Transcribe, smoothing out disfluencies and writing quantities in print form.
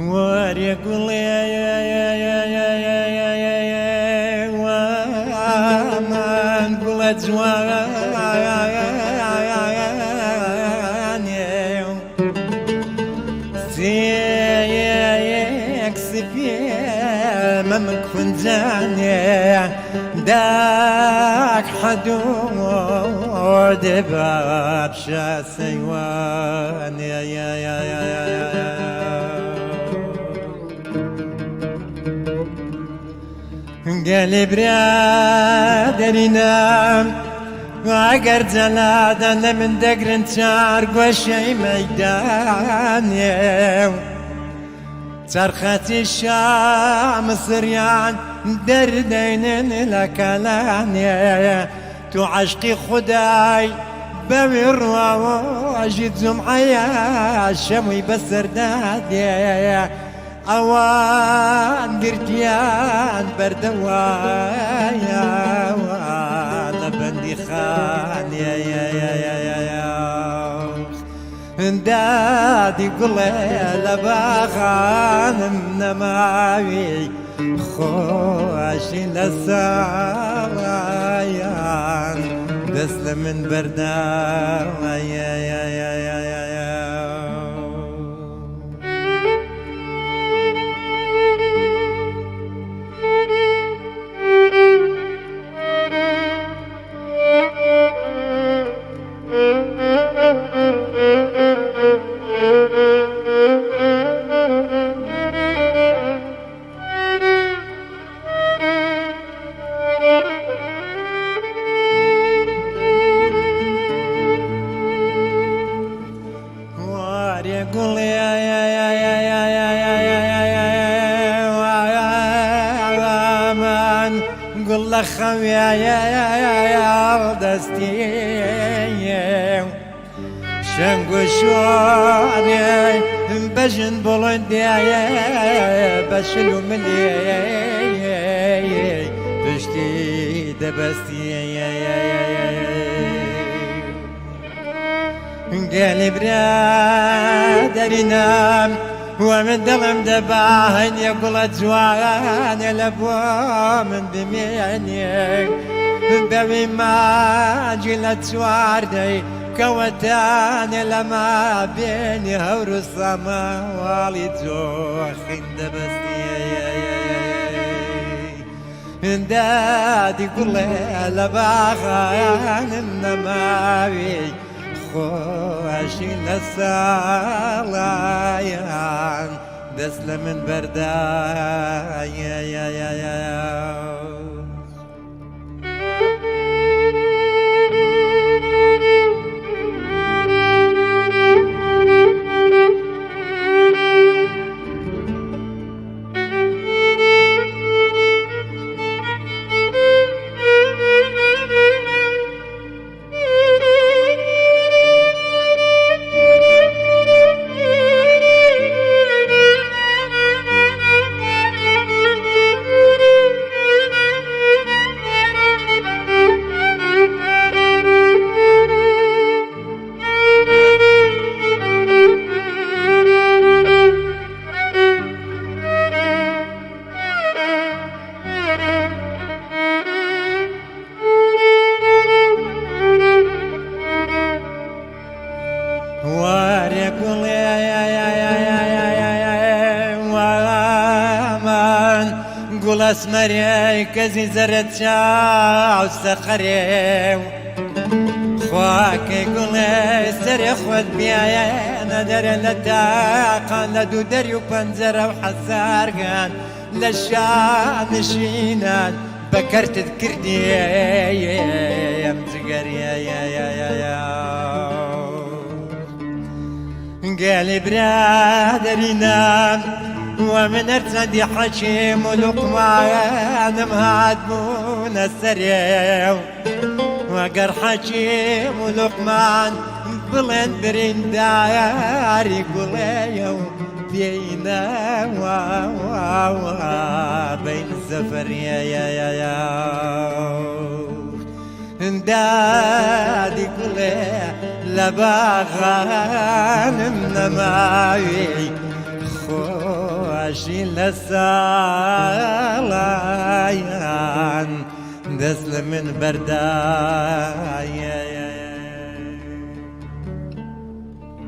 واري قول يا وما نقول جوان ممك فنجاني داك حدود باب شاسيوان يا قالي برادري نام وعقر جلادنا من دقر شارق وشي ميداني صرخة الشام صريان دردين لكلاني تو عشقي خداي بمر واجد زمعيا شمي بسردادي اوان قرتيان بردوايا وانا بندي خان يا دادي قلي لباخان منماوي خوشي لسايان دسل من برداوي قول يا من قول لك خويا يا دستي شنقو شواري بجن بلندي بشلو ملي بشتي دبستي قالي برادري نام ومن دلم دباهن يقول جوان الابوا من دمياني بمي ما جلت سواردي كوتان لما بيني هور السما والي جوخين دبستي دادي كل لباخان النماوي خوشي لسالايان دسل من بردايا واريقول ومن قول اسمري كزي زرت شاو سخري خواك يقول سري خود بيا ندر لتاقا لدو دريو بنزر وحسارقان لشان شينان بكرت تذكرني يا مزقر يا قالي برادري نام ومن ارتدي حشيم ولقمان مهادمون السريو وقر حشيم ولقمان بلند برين داري قليو بينا بين السفر يا دادي كله لباغان منماوي خو باشی لسالایان دست من بردای